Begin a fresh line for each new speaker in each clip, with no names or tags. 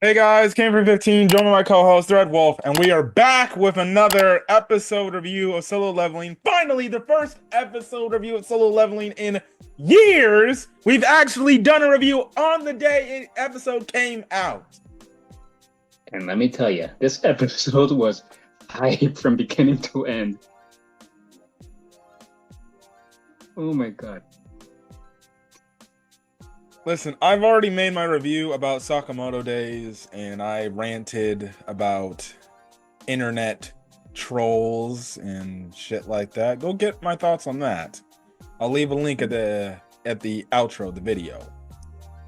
Hey guys, came for 15, join my co-host Red Wolf, and we are back with another episode review of Solo Leveling. Finally, the first episode review of Solo Leveling in years. We've actually done a review on the day episode came out.
And let me tell you, this episode was hype from beginning to end. Oh my god.
Listen, I've already made my review about Sakamoto Days, and I ranted about internet trolls and shit like that. Go get my thoughts on that. I'll leave a link at the outro of the video.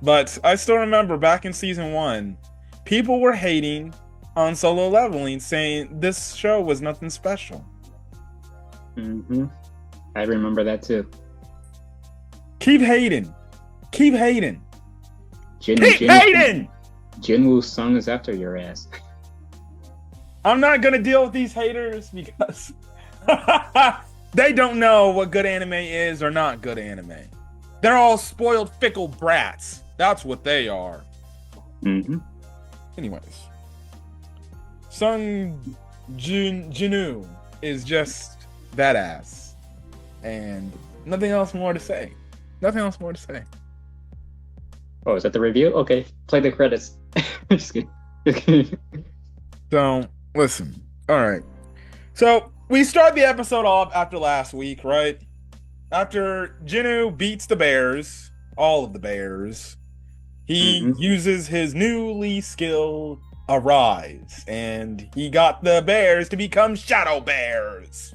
But I still remember back in season 1, people were hating on Solo Leveling, saying this show was nothing special.
I remember that too.
Keep hating. Keep hating. Keep
Jinwoo,
hating!
Jinwoo's song is after your ass.
I'm not gonna deal with these haters because they don't know what good anime is or not good anime. They're all spoiled, fickle brats. That's what they are. Anyways, Jinwoo is just badass, and nothing else more to say. Nothing else more to say.
Oh, is that the review? Okay, play the credits. Just kidding. Just kidding.
So, listen. All right. So, we start the episode off after last week, right? After Jinwoo beats the bears, all of the bears, he uses his newly skilled Arise, and he got the bears to become shadow bears.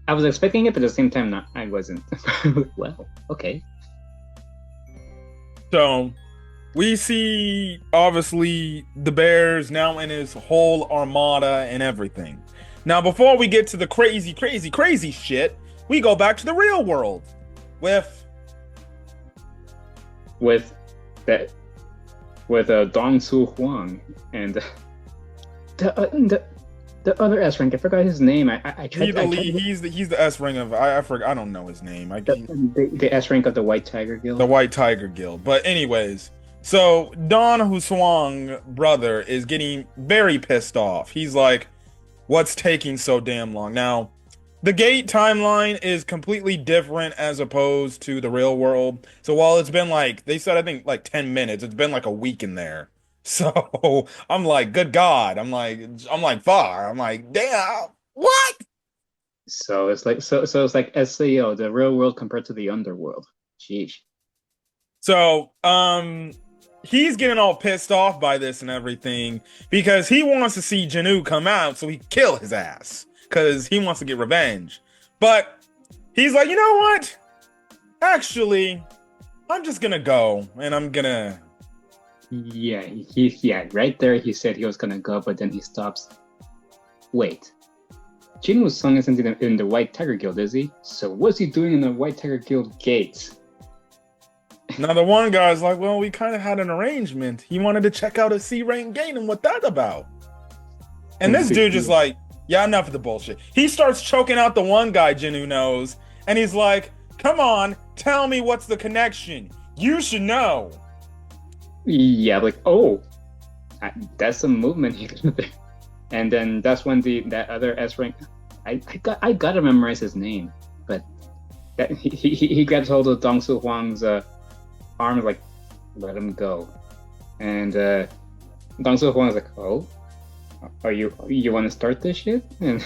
I was expecting it, but at the same time, I wasn't. Well, okay.
So, we see, obviously, the bears now in his whole armada and everything. Now, before we get to the crazy, crazy, crazy shit, we go back to the real world with
Dong Su Huang and the other S rank. I forgot his name.
He's the S rank of I don't know his name.
The S rank of the White Tiger Guild.
The White Tiger Guild. But anyways, so Don Huswang brother is getting very pissed off. He's like, "What's taking so damn long?" Now, the gate timeline is completely different as opposed to the real world. So while it's been like they said, I think like 10 minutes, it's been like a week in there. So I'm like, good God. I'm like far. I'm like, damn, what?
So it's like it's like SAO, the real world compared to the underworld. Sheesh.
So he's getting all pissed off by this and everything because he wants to see Jinwoo come out so he can kill his ass because he wants to get revenge. But he's like, you know what? Actually, I'm just gonna go and I'm gonna.
Yeah, right there he said he was gonna go, but then he stops. Wait, Jinwoo's son isn't in the White Tiger Guild, is he? So what's he doing in the White Tiger Guild gates?
Now the one guy's like, well, we kind of had an arrangement. He wanted to check out a C-rank gate and what that about. And this dude just like, yeah, enough of the bullshit. He starts choking out the one guy Jinwoo knows, and he's like, come on, tell me what's the connection. You should know.
Yeah, like, oh, that's some movement here. And then that's when that other S rank, I gotta memorize his name, but that he grabs hold of Dong Su Huang's arm, like, let him go. And Dong Su Huang's like, oh, are you want to start this shit? And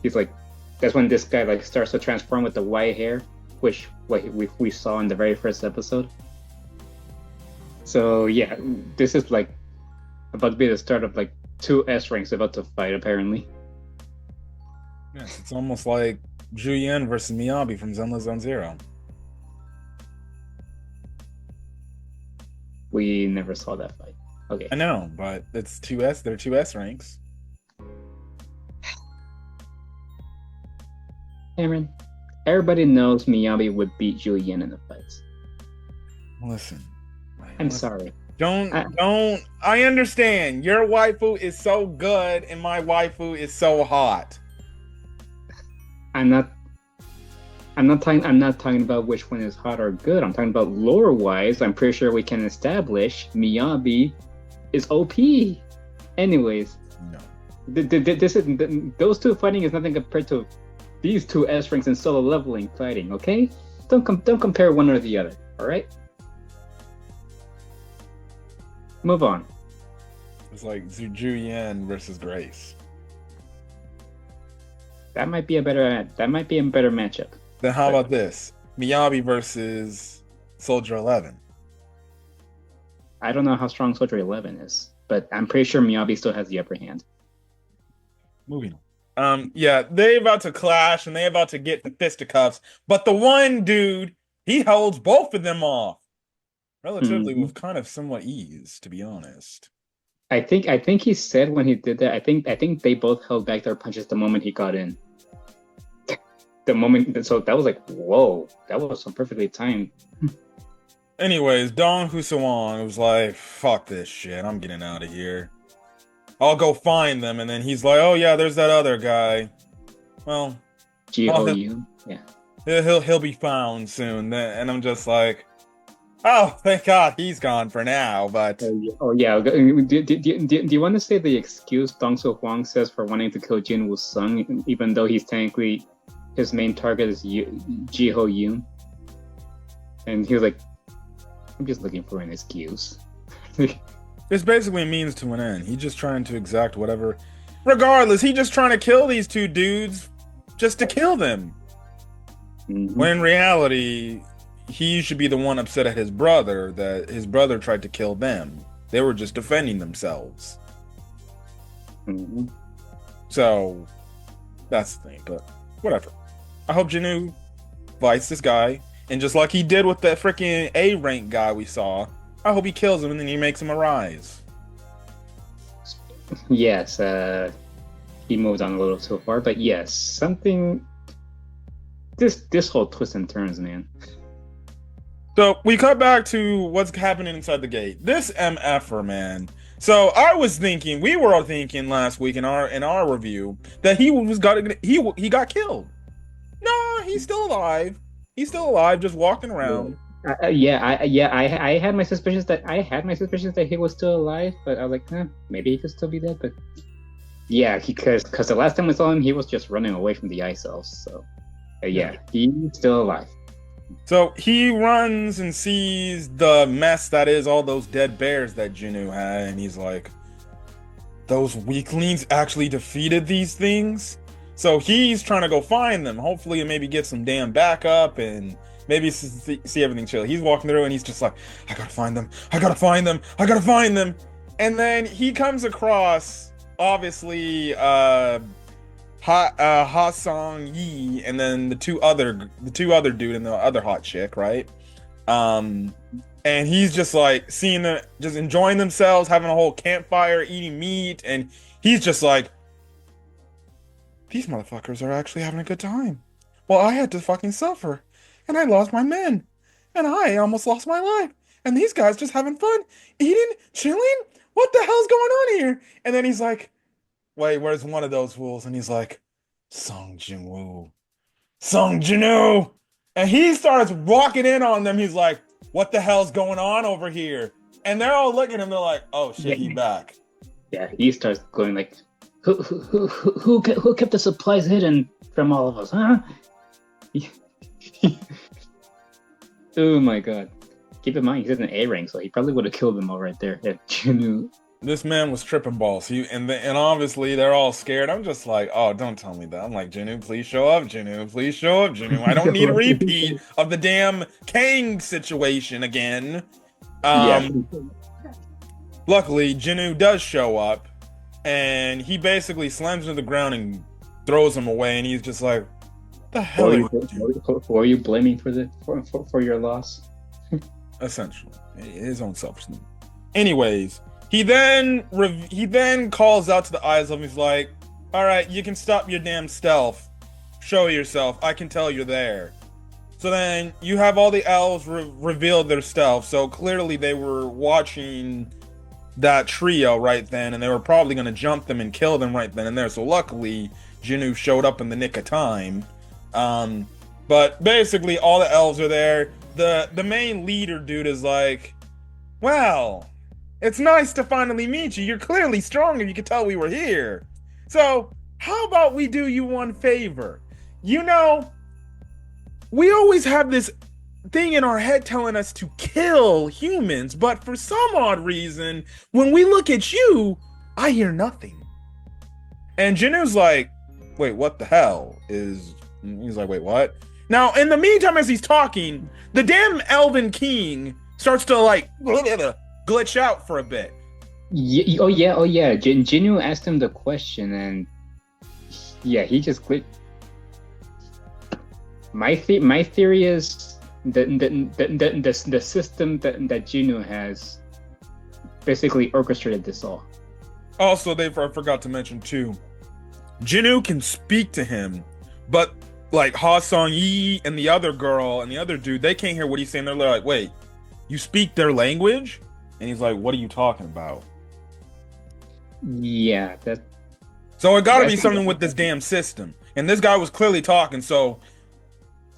he's like, that's when this guy like starts to transform with the white hair, which we saw in the very first episode. So yeah, this is like about to be the start of like 2 S ranks about to fight, apparently.
Yes, it's almost like Julian versus Miyabi from Zenless Zone Zero.
We never saw that fight. Okay.
I know, but it's 2S. They're 2S ranks.
Cameron, everybody knows Miyabi would beat Julian in the fights.
Listen.
I'm sorry.
Don't. I understand. Your waifu is so good, and my waifu is so hot.
I'm I'm not talking about which one is hot or good. I'm talking about lore wise. I'm pretty sure we can establish Miyabi is OP. Anyways,
No.
this is those two fighting is nothing compared to these two S ranks in solo leveling fighting. Okay, don't compare one or the other. All right, move on.
It's like Zhu Yan versus Grace.
That might be a better matchup.
Then how about this? Miyabi versus Soldier 11.
I don't know how strong Soldier 11 is, but I'm pretty sure Miyabi still has the upper hand.
Moving on. Yeah, they about to clash and they about to get the fisticuffs, but the one dude, he holds both of them off relatively with kind of somewhat ease, to be honest.
I think he said when he did that. I think they both held back their punches the moment he got in. The moment, so that was like, whoa, that was so perfectly timed.
Anyways, Dong Husawang was like, fuck this shit, I'm getting out of here. I'll go find them, and then he's like, oh yeah, there's that other guy. Well,
Jinwoo, yeah.
He'll be found soon. And I'm just like, oh, thank God he's gone for now, but...
Oh yeah, do you want to say the excuse Dong So Huang says for wanting to kill Jinwoo's son, even though he's technically... his main target is Ji Ho Yoon, and he was like, "I'm just looking for an excuse."
It's basically a means to an end. He's just trying to exact whatever. Regardless, he's just trying to kill these two dudes just to kill them. Mm-hmm. When in reality, he should be the one upset at his brother that his brother tried to kill them. They were just defending themselves.
Mm-hmm.
So that's the thing, but whatever. I hope Jinwoo fights this guy, and just like he did with that freaking A rank guy we saw, I hope he kills him and then he makes him a rise.
Yes, he moved on a little too far, but yes, something. This whole twist and turns, man.
So we cut back to what's happening inside the gate. This MFer, man. So we were all thinking last week in our review that he got killed. No, he's still alive. He's still alive, just walking around.
I had my suspicions that he was still alive, but I was like, maybe he could still be dead. But yeah, because the last time we saw him, he was just running away from the ice elves. So he's still alive.
So he runs and sees the mess that is all those dead bears that Jinwoo had, and he's like, those weaklings actually defeated these things? So he's trying to go find them, hopefully, and maybe get some damn backup and maybe see everything chill. He's walking through and he's just like, I gotta find them. I gotta find them. I gotta find them. And then he comes across, obviously, Ha Song Yi, and then the two other dude and the other hot chick, right? And he's just like seeing them, just enjoying themselves, having a whole campfire, eating meat, and he's just like, these motherfuckers are actually having a good time. Well, I had to fucking suffer, and I lost my men, and I almost lost my life, and these guys just having fun, eating, chilling. What the hell's going on here? And then he's like, wait, where's one of those fools? And he's like, Song Jinwoo. And he starts walking in on them. He's like, what the hell's going on over here? And they're all looking at him. They're like, oh shit, he back.
Yeah, he starts going like, who kept the supplies hidden from all of us, huh? Oh my god. Keep in mind, he's in an A rank, so he probably would have killed them all right there if Jinwoo.
This man was tripping balls. And obviously they're all scared. I'm just like, oh, don't tell me that. I'm like, Jinwoo, please show up. Jinwoo, please show up. Jinwoo, I don't need a repeat of the damn Kang situation again. Luckily, Jinwoo does show up, and he basically slams him to the ground and throws him away. And he's just like, the hell
who are you blaming for your loss?
Essentially, his own selfishness. Anyways. He then calls out to the eyes of him. He's like, all right, you can stop your damn stealth. Show yourself. I can tell you're there. So then you have all the elves reveal their stealth. So clearly they were watching that trio right then, and they were probably going to jump them and kill them right then and there. So luckily, Jinwoo showed up in the nick of time. But basically, all the elves are there. The main leader dude is like, well, it's nice to finally meet you. You're clearly strong, and you could tell we were here. So, how about we do you one favor? You know, we always have this thing in our head telling us to kill humans, but for some odd reason, when we look at you, I hear nothing. And Jinwoo's like, wait, what the hell? He's like, wait, what? Now, in the meantime, as he's talking, the damn Elven King starts to like glitch out for a bit.
Oh yeah. Jinwoo asked him the question, and yeah, he just glitched. My theory is the system that Jinwoo has basically orchestrated this all.
Also, I forgot to mention too, Jinwoo can speak to him, but like Ha Song Yi and the other girl and the other dude, they can't hear what he's saying. They're like, wait, you speak their language? And he's like, what are you talking about?
Yeah,
so it gotta be something with this damn system. And this guy was clearly talking, so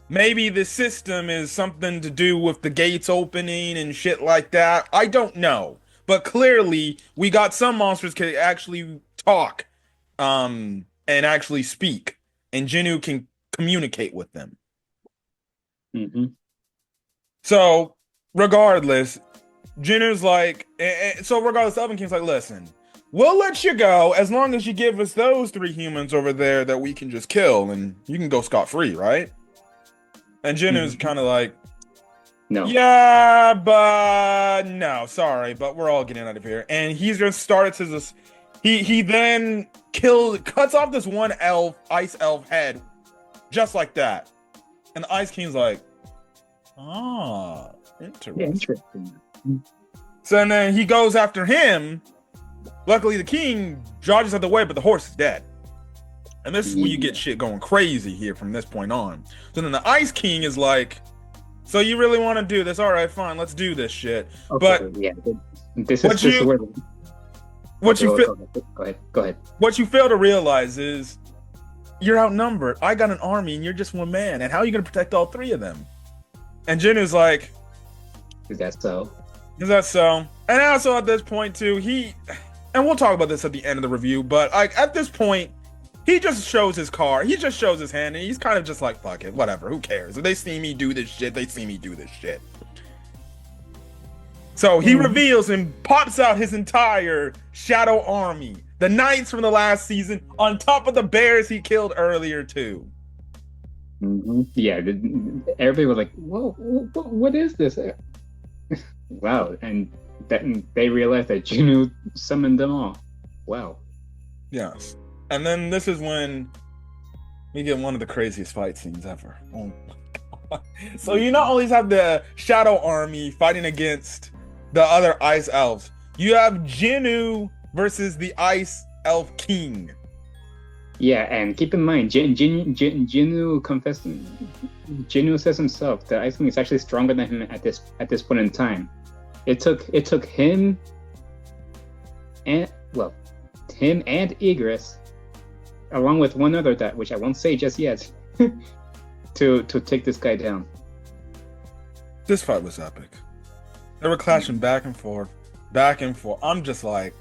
maybe the system is something to do with the gates opening and shit like that. I don't know. But clearly, we got some monsters can actually talk, and actually speak. And Jinwoo can communicate with them.
Mm-hmm.
So, regardless, Jinwoo's like, regardless, Elven King's like, listen, we'll let you go as long as you give us those 3 humans over there that we can just kill, and you can go scot-free, right? And Jinwoo's kind of like,
no.
Yeah, but no, sorry, but we're all getting out of here. And he's gonna start to this. He then cuts off this one ice elf head, just like that. And the Ice King's like, interesting. So then he goes after him. Luckily, the king dodges out the way, but the horse is dead. And this is where you get shit going crazy here from this point on. So then the Ice King is like, so you really want to do this? All right, fine, let's do this shit.
Okay,
but
yeah, this is where. Go ahead.
What you fail to realize is you're outnumbered. I got an army, and you're just one man. And how are you going to protect all 3 of them? And Jinwoo's like,
is that so?
Is that so? And also at this point too, and we'll talk about this at the end of the review, but like at this point, he just shows his car. He just shows his hand, and he's kind of just like, fuck it, whatever, who cares? If they see me do this shit, they see me do this shit. So he reveals and pops out his entire shadow army. The knights from the last season, on top of the bears he killed earlier too.
Mm-hmm. Yeah, everybody was like, whoa, what is this? Wow, and then they realized that Jinwoo summoned them all. Wow.
Yes. And then this is when we get one of the craziest fight scenes ever. Oh my God. So you not only have the Shadow Army fighting against the other Ice Elves, you have Jinwoo versus the Ice Elf King.
Yeah, and keep in mind, Jinwoo confessed. Jinwoo says himself that Ice King is actually stronger than him at this point in time. It took him and Egress, along with one other that which I won't say just yet, to take this guy down.
This fight was epic. They were clashing back and forth. I'm just like,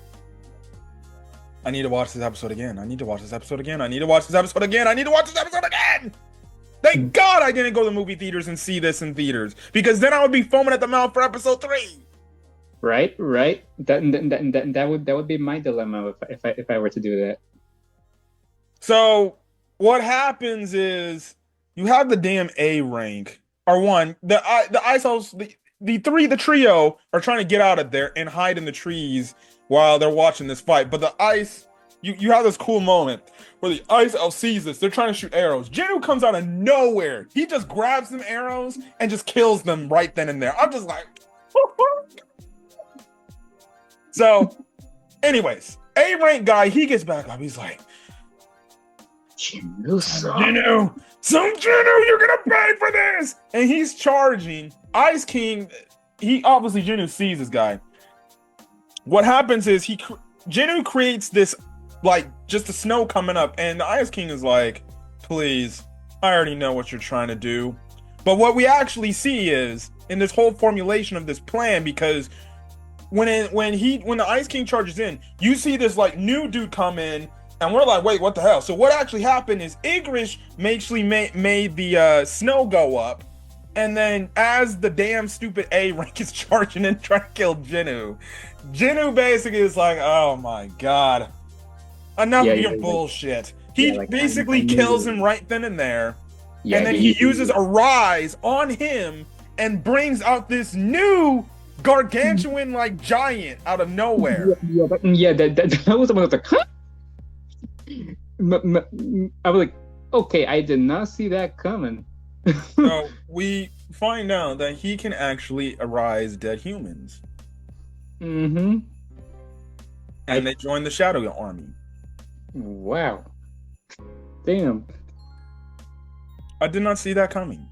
I need to watch this episode again. Thank God I didn't go to the movie theaters and see this in theaters, because then I would be foaming at the mouth for episode 3.
Right. That would be my dilemma if I were to do that.
So what happens is you have the damn A rank, or one, the Ice Elves, the trio are trying to get out of there and hide in the trees while they're watching this fight. But the ice, you have this cool moment where the Ice Elf sees this. They're trying to shoot arrows. Jinwoo comes out of nowhere. He just grabs them arrows and just kills them right then and there. I'm just like, so, anyways, A rank guy, he gets back up. He's like, Jinwoo, you're gonna pay for this. And he's charging. Ice King, he obviously, Jinwoo sees this guy. What happens is Jinwoo creates this, like, just the snow coming up, and the Ice King is like, please, I already know what you're trying to do. But what we actually see is in this whole formulation of this plan, because when the Ice King charges in, you see this like new dude come in, and we're like, wait, what the hell? So what actually happened is Igrish actually made the snow go up, and then as the damn stupid A rank is charging in trying to kill Jinwoo basically is like, oh my god, enough
Yeah,
of your
yeah, like,
bullshit.
yeah,
He
like I
basically kills
knew.
him right then and there,
Yeah,
and then he uses a rise on him and brings out this new gargantuan like giant out of
yeah,
nowhere.
yeah, that was the one that was like, huh? I was like, okay, I did not see that coming.
So we find out that he can actually arise dead humans,
Mm-hmm.
and they join the Shadow Army.
Wow. Damn.
I did not see that coming,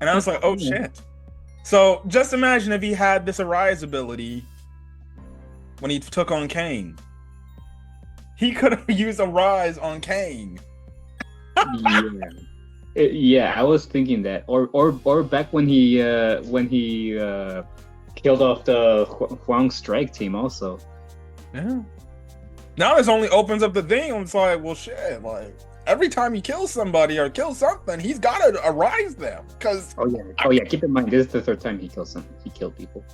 and I was like, oh shit. So just imagine if he had this arise ability when he took on Kang. He could have used a rise on Kang.
Yeah. Yeah, I was thinking that, or back when he killed off the Huang Strike team also.
Yeah. Now this only opens up the thing. It's like, well, shit. Like every time he kills somebody or kills something, he's got to arise them. Cause
oh yeah. Keep in mind, this is the third time he killed people.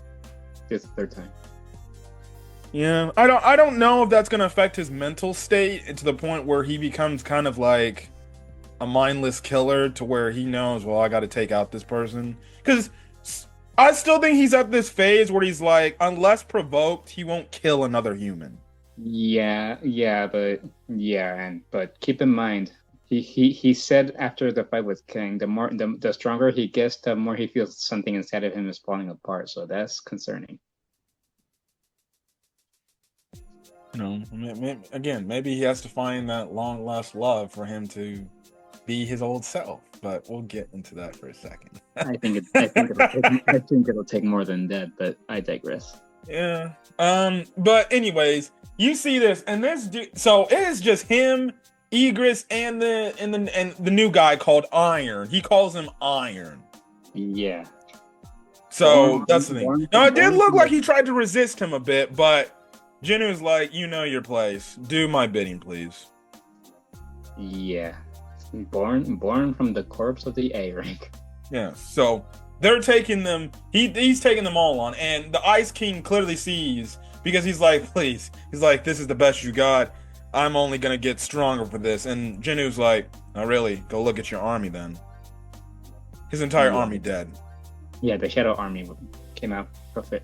This is the third time.
Yeah, I don't know if that's gonna affect his mental state to the point where he becomes kind of like a mindless killer to where he knows, well, I got to take out this person. Because I still think he's at this phase where he's like, unless provoked, he won't kill another human.
Yeah, but keep in mind, he said after the fight with King, the stronger he gets, the more he feels something inside of him is falling apart. So that's concerning.
You know, again, maybe he has to find that long lost love for him to be his old self. But we'll get into that for a second.
I think it'll take more than that, but I digress.
Yeah. But anyways, you see this, and this dude. So it is just him, Egris, and the new guy called Iron. He calls him Iron.
Yeah.
So that's the thing. Now it did look like he tried to resist him a bit, but Jinwoo was like, "You know your place. Do my bidding, please."
Yeah. Born from the corpse of the A rank.
Yeah. So they're taking them. He's taking them all on, and the Ice King clearly sees because he's like, "Please." He's like, "This is the best you got. I'm only gonna get stronger for this." And Jinwoo's like, "Not really. Go look at your army then." His entire army dead.
Yeah, the Shadow Army came out profit.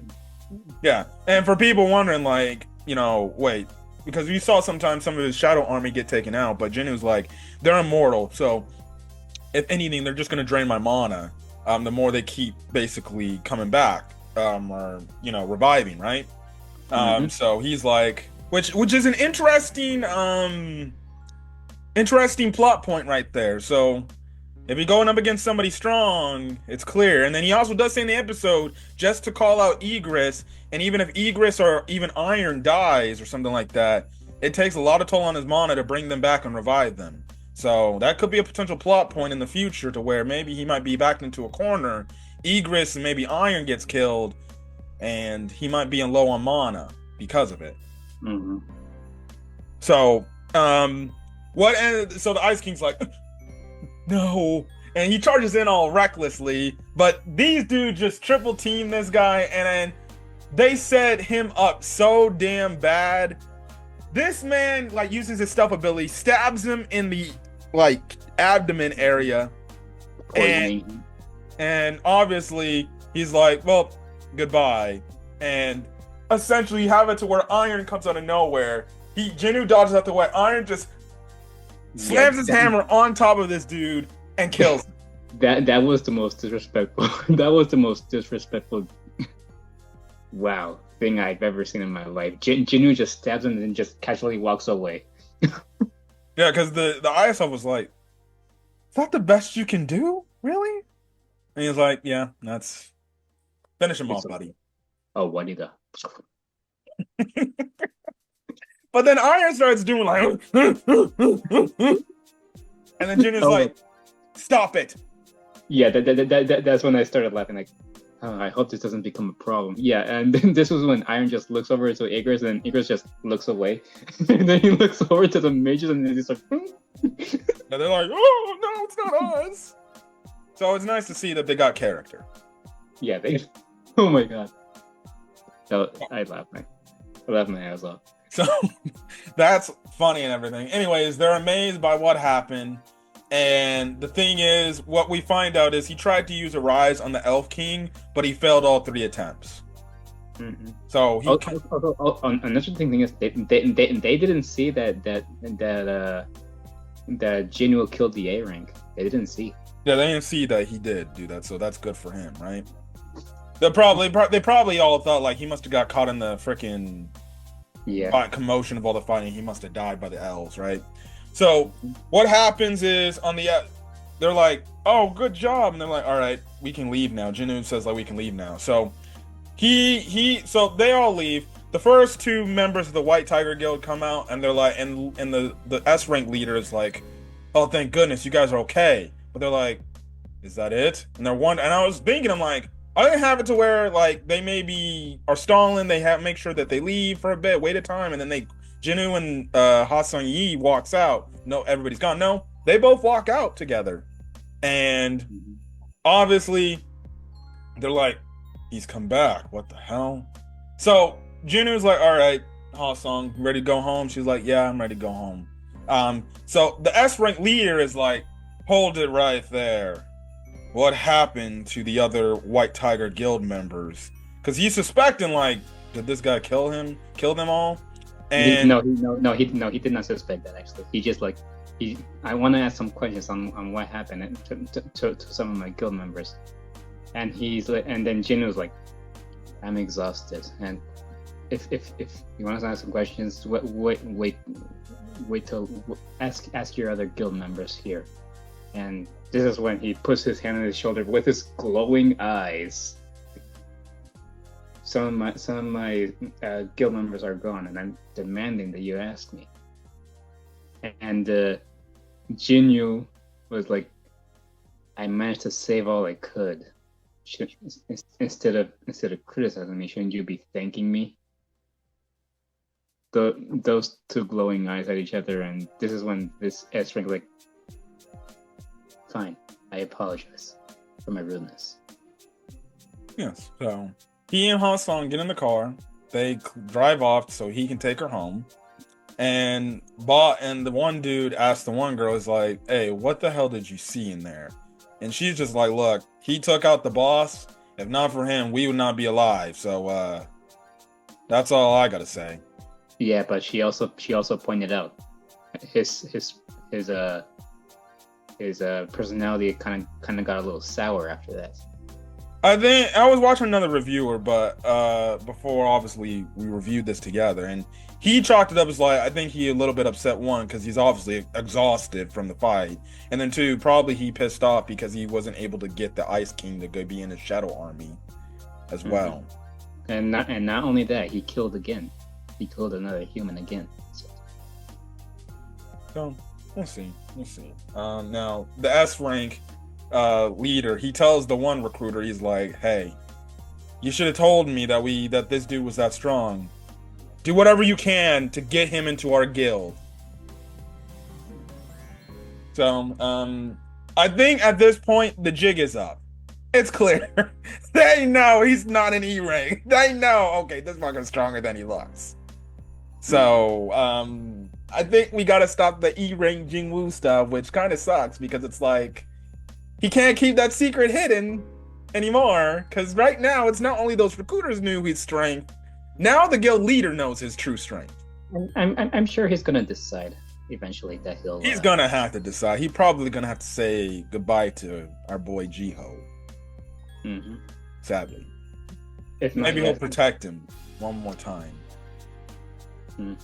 Yeah, and for people wondering, like, you know, wait, because you saw sometimes some of his Shadow Army get taken out, but Jinwoo's like, they're immortal, so if anything, they're just gonna drain my mana. The more they keep basically coming back, or you know, reviving, right? So he's like, which is an interesting plot point right there. So if you're going up against somebody strong, it's clear. And then he also does say in the episode, just to call out Egris, and even if Egris or even Iron dies or something like that, it takes a lot of toll on his mana to bring them back and revive them. So that could be a potential plot point in the future to where maybe he might be backed into a corner. Egris and maybe Iron gets killed, and he might be in low on mana because of it.
Mm-hmm.
So, so the Ice King's like, no, and he charges in all recklessly, but these dudes just triple team this guy, and then they set him up so damn bad. This man like uses his stealth ability, stabs him in the like abdomen area, and obviously he's like, well, goodbye. And essentially you have it to where Iron comes out of nowhere. Jinwoo dodges out the way. Iron just slams his hammer on top of this dude and kills him.
That was the most disrespectful. That was the most disrespectful. Wow, thing I've ever seen in my life. Jinwoo just stabs him and then just casually walks away.
Yeah, because the ISL was like, "Is that the best you can do, really?" And he's like, "Yeah, that's finish him off, buddy."
Oh, what did the?
But then Iron starts doing like, and then Jinwoo's like, Stop it.
Yeah, that's when I started laughing. Like, oh, I hope this doesn't become a problem. Yeah, and then this was when Iron just looks over to Igris, and Igris just looks away, and then he looks over to the mages, and he's like,
And they're like, oh no, it's not us. So it's nice to see that they got character.
yeah, they. Oh my god. So I laughed my ass off.
So that's funny and everything. Anyways, they're amazed by what happened. And the thing is, what we find out is he tried to use a rise on the Elf King, but he failed all 3 attempts.
Mm-hmm.
So he
another thing is they didn't see that Jinwoo killed the A rank. They didn't see.
Yeah, they didn't see that he did do that, so that's good for him, right? They probably all thought like he must have got caught in the freaking commotion of all the fighting. He must have died by the elves, right? So what happens is they're like, oh, good job, and they're like, all right, we can leave now. Jinwoo says like we can leave now. So so they all leave. The first 2 members of the White Tiger Guild come out, and they're like, and the S rank leader is like, oh, thank goodness you guys are okay. But they're like, is that it? And and I was thinking, I'm like, I didn't have it to where like they maybe are stalling. They make sure that they leave for a bit, wait a time, and then Jinwoo and Ha Sung-yi walks out. No, everybody's gone. No, they both walk out together, and obviously they're like, he's come back. What the hell? So Jinwoo's like, all right, Ha Sung, ready to go home? She's like, yeah, I'm ready to go home. So the S rank leader is like, hold it right there. What happened to the other White Tiger Guild members? Because he's suspecting, like, did this guy kill them all? And
he did not suspect that. Actually, he just like I want to ask some questions on what happened to some of my guild members, and he's like, and then Jin was like, I'm exhausted, and if you want to ask some questions, wait till ask your other guild members here. And this is when he puts his hand on his shoulder with his glowing eyes. Some of my guild members are gone, and I'm demanding that you ask me. And Jinwoo was like, I managed to save all I could. Instead of criticizing me, shouldn't you be thanking me? Those 2 glowing eyes at each other, and this is when this S rank like, fine, I apologize for my rudeness.
Yes, so he and Ha Sung get in the car. They drive off so he can take her home. And the one dude asked the one girl, is like, hey, what the hell did you see in there? And she's just like, look, he took out the boss. If not for him, we would not be alive. So that's all I gotta say.
Yeah, but she also pointed out his personality kind of got a little sour after that.
I think I was watching another reviewer, but before obviously we reviewed this together, and he chalked it up as like, I think he a little bit upset, one, because he's obviously exhausted from the fight, and then 2, probably he pissed off because he wasn't able to get the Ice King to go be in his Shadow Army as well.
And not only that, he killed again. He killed another human again.
So we'll see. Now the S rank leader, he tells the one recruiter, he's like, hey, you should have told me that this dude was that strong. Do whatever you can to get him into our guild. So I think at this point the jig is up. It's clear. They know he's not an E rank. They know, okay, this fucker's stronger than he looks. So I think we gotta stop the E rank Jinwoo stuff, which kind of sucks because it's like he can't keep that secret hidden anymore. Because right now it's not only those recruiters knew his strength, now the guild leader knows his true strength.
I'm sure he's gonna decide eventually that
he's gonna have to decide. He's probably gonna have to say goodbye to our boy Jiho.
Mm-hmm.
Sadly,
if not,
maybe he'll protect him one more time.
Mm.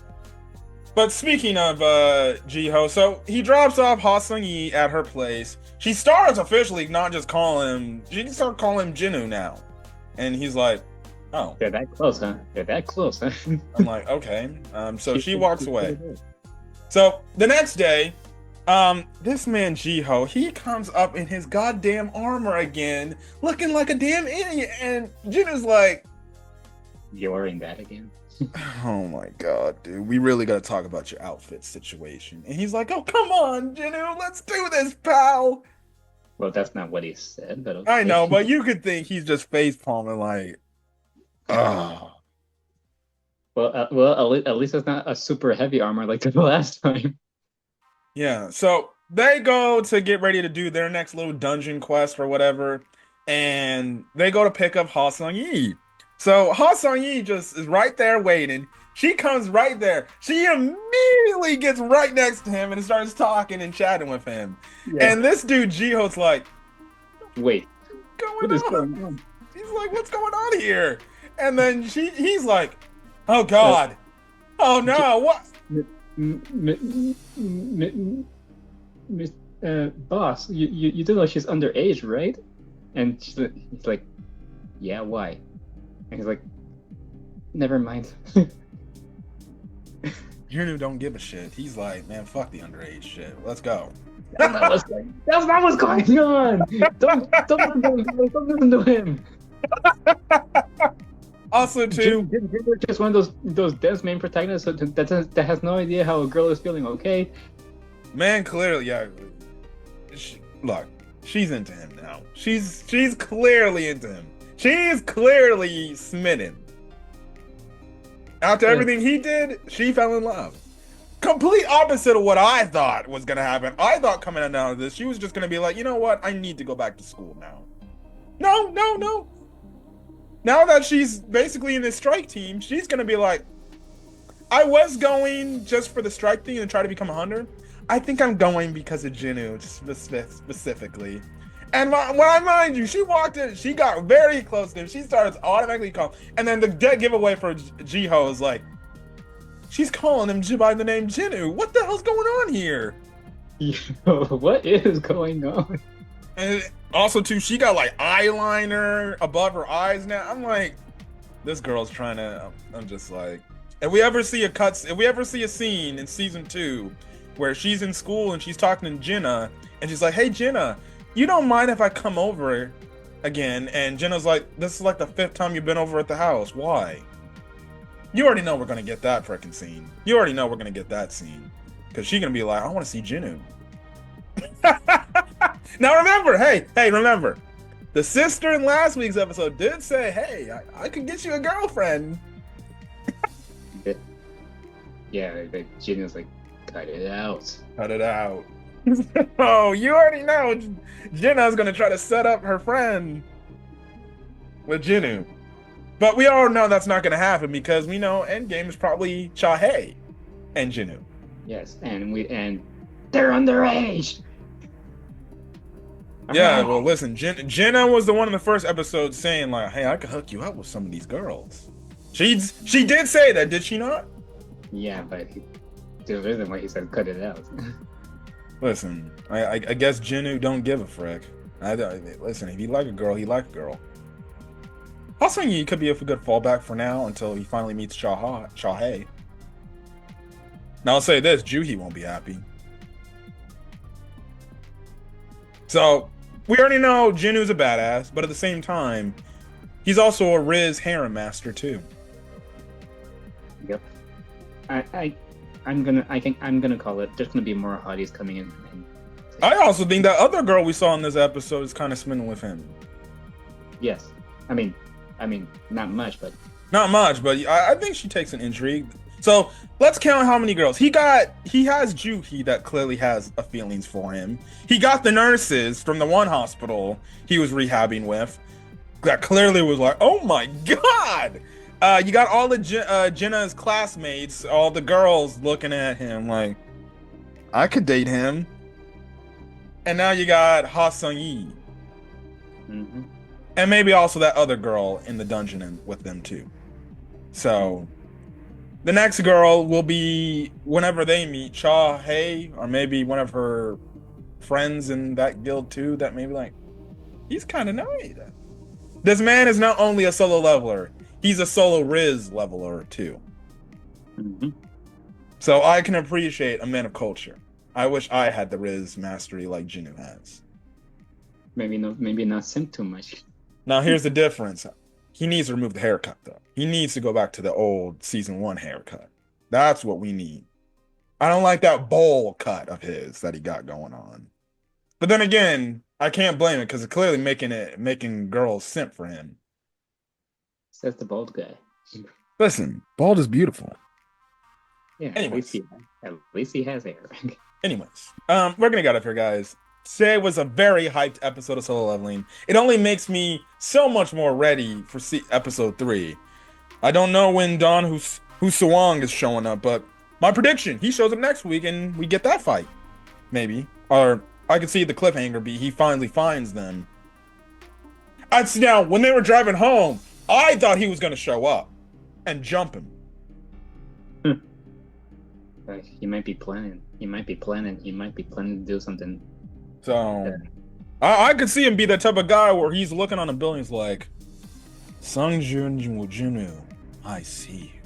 But speaking of Jiho, so he drops off Ha Sung-yi at her place. She starts officially not just calling him, she starts calling him Jinwoo now. And he's like, oh.
They're that close, huh?
I'm like, okay. So she walks away. So the next day, This man Jiho, he comes up in his goddamn armor again, looking like a damn idiot, and Jinwoo's like,
You're in that again.
oh my god, dude, we really gotta talk about your outfit situation. And he's like, oh, come on, Jinwoo, let's do this, pal.
Well, that's not what he said, but okay.
I know, but you could think he's just face palming like, oh.
Well, at least it's not a super heavy armor like the last time.
Yeah, so they go to get ready to do their next little dungeon quest or whatever, and they go to pick up Ha Sung-yi. So Ha Sung-yi just is right there waiting. She comes right there. She immediately gets right next to him and starts talking and chatting with him. Yeah. And this dude Jiho's like,
wait,
what is going on? He's like, what's going on here? And then he's like, oh god, oh no, what?
Boss, you do know she's underage, right? And he's like, yeah, why? And he's like, never mind.
Jinwoo don't give a shit. He's like, man, fuck the underage shit. Let's go.
That's not what's going on. Don't listen to him.
Also, too,
just one of those dense main protagonists that has no idea how a girl is feeling. Okay,
man, clearly, yeah. Look, she's into him now. She's clearly into him. She's clearly smitten. After everything he did, she fell in love. Complete opposite of what I thought was gonna happen. I thought coming out of this, she was just gonna be like, you know what? I need to go back to school now. No. Now that she's basically in this strike team, she's gonna be like, I was going just for the strike team and try to become a hunter. I think I'm going because of Jinwoo, specifically. And when I mind you, she walked in, she got very close to him. She starts automatically calling. And then the dead giveaway for Jiho is like, she's calling him by the name Jinwoo. What the hell's going on here?
Yo, what is going on?
And also, too, she got like eyeliner above her eyes now. I'm like, this girl's trying to. I'm just like, if we ever see a scene in season 2 where she's in school and she's talking to Jenna, and she's like, hey, Jenna, you don't mind if I come over again? And Jenna's like, this is like the 5th time you've been over at the house. Why? You already know we're gonna get that freaking scene. You already know we're gonna get that scene. Because she's gonna be like, I want to see Jinwoo. Now remember, the sister in last week's episode did say, hey, I could get you a girlfriend.
Yeah, Jinwoo's like, cut it out.
Oh, you already know Jenna's gonna try to set up her friend with Jinwoo. But we all know that's not gonna happen because we know Endgame is probably Chahae and Jinwoo.
Yes, and they're underage.
Yeah, well, listen, Jenna was the one in the first episode saying like, "Hey, I could hook you up with some of these girls." She did say that, did she not?
Yeah, but there's a reason why he said cut it out.
Listen, I guess Jinwoo don't give a frick. Listen, if he like a girl, he like a girl. Also, he could be a good fallback for now until he finally meets Chahae. Now I'll say this, Juhi won't be happy. So, we already know Jinwoo's a badass, but at the same time, he's also a Riz harem master too.
Yep. I'm gonna call it. There's gonna be more hotties coming in.
I also think that other girl we saw in this episode is kind of smitten with him.
Yes. I mean, not much, but
I think she takes an intrigue. So let's count how many girls he got. He has Juhi that clearly has a feelings for him. He got the nurses from the one hospital he was rehabbing with that clearly was like, oh my god. You got all the Jenna's classmates, all the girls looking at him like, I could date him. And now you got Ha Sung-yi.
Mm-hmm.
And maybe also that other girl in the dungeon with them too. So the next girl will be whenever they meet Chahae, or maybe one of her friends in that guild too. That maybe like, he's kind of nice. This man is not only a solo leveler, he's a solo Riz leveler too.
Mm-hmm.
So I can appreciate a man of culture. I wish I had the Riz mastery like Jinwoo has.
Maybe not simp too much.
Now here's the difference. He needs to remove the haircut though. He needs to go back to the old season 1 haircut. That's what we need. I don't like that bowl cut of his that he got going on. But then again, I can't blame it because it's clearly making girls simp for him.
Says the bald guy.
Listen, bald is beautiful.
Yeah,
Anyways.
at least he has hair.
Anyways, we're gonna get up here, guys. Today was a very hyped episode of Solo Leveling. It only makes me so much more ready for episode 3. I don't know when Don Sewang is showing up, but my prediction, he shows up next week and we get that fight. Maybe. Or I could see the cliffhanger be he finally finds them. Now, when they were driving home, I thought he was gonna show up and jump him.
He might be planning. He might be planning to do something.
So, I could see him be the type of guy where he's looking on the building, he's like, Jinwoo, I see you.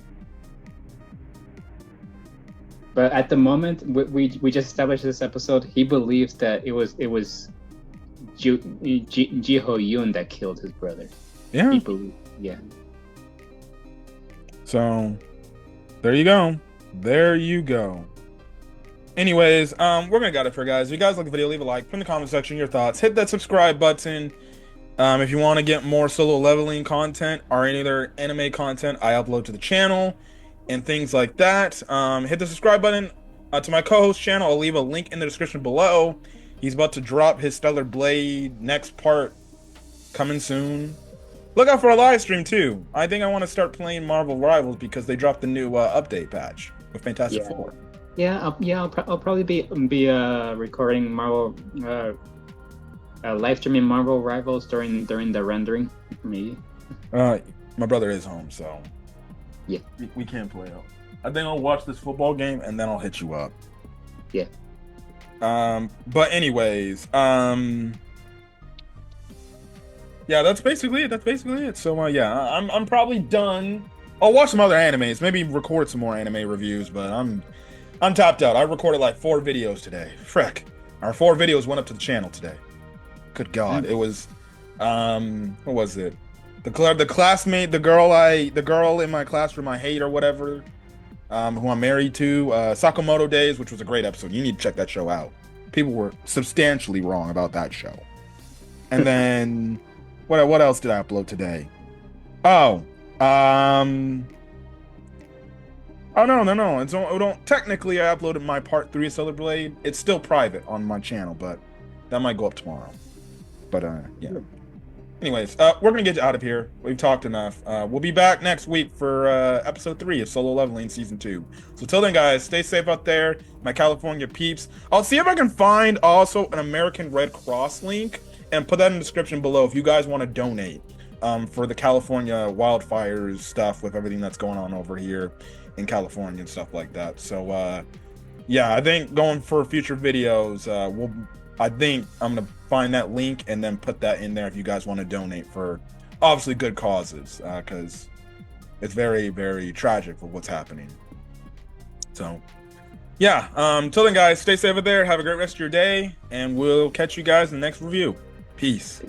But at the moment, we just established this episode. He believes that it was Ji Ho Yoon that killed his brother.
Yeah.
He believes. Yeah.
So, there you go. There you go. Anyways, we're gonna get it for guys. If you guys like the video, leave a like, put in the comment section your thoughts, hit that subscribe button. If you want to get more Solo Leveling content or any other anime content I upload to the channel and things like that, hit the subscribe button to my co-host channel. I'll leave a link in the description below. He's about to drop his Stellar Blade next part coming soon. Look out for a live stream too. I think I want to start playing Marvel Rivals because they dropped the new update patch with Fantastic Four.
Yeah, I'll probably be recording Marvel, live streaming Marvel Rivals during the rendering, maybe.
My brother is home, so
yeah,
we can't play out. I think I'll watch this football game and then I'll hit you up.
Yeah.
But anyways, yeah, that's basically it. So yeah, I'm probably done. I'll watch some other animes, maybe record some more anime reviews, but I'm tapped out. I recorded like 4 videos today. Frick. Our 4 videos went up to the channel today. Good God. It was what was it? The classmate, the girl in my classroom I hate or whatever, who I'm married to, Sakamoto Days, which was a great episode. You need to check that show out. People were substantially wrong about that show. And then what else did I upload today? Oh, no. Don't technically I uploaded my part 3 of Stellar Blade. It's still private on my channel, but that might go up tomorrow. But yeah. Anyways, we're gonna get out of here. We've talked enough. We'll be back next week for episode 3 of Solo Leveling season 2. So till then, guys, stay safe out there, my California peeps. I'll see if I can find also an American Red Cross link and put that in the description below if you guys want to donate for the California wildfires stuff with everything that's going on over here in California and stuff like that. So yeah, I think going for future videos, I think I'm gonna find that link and then put that in there if you guys want to donate for obviously good causes, because it's very, very tragic for what's happening. So yeah, till then, guys, stay safe out there, have a great rest of your day, and we'll catch you guys in the next review. Peace.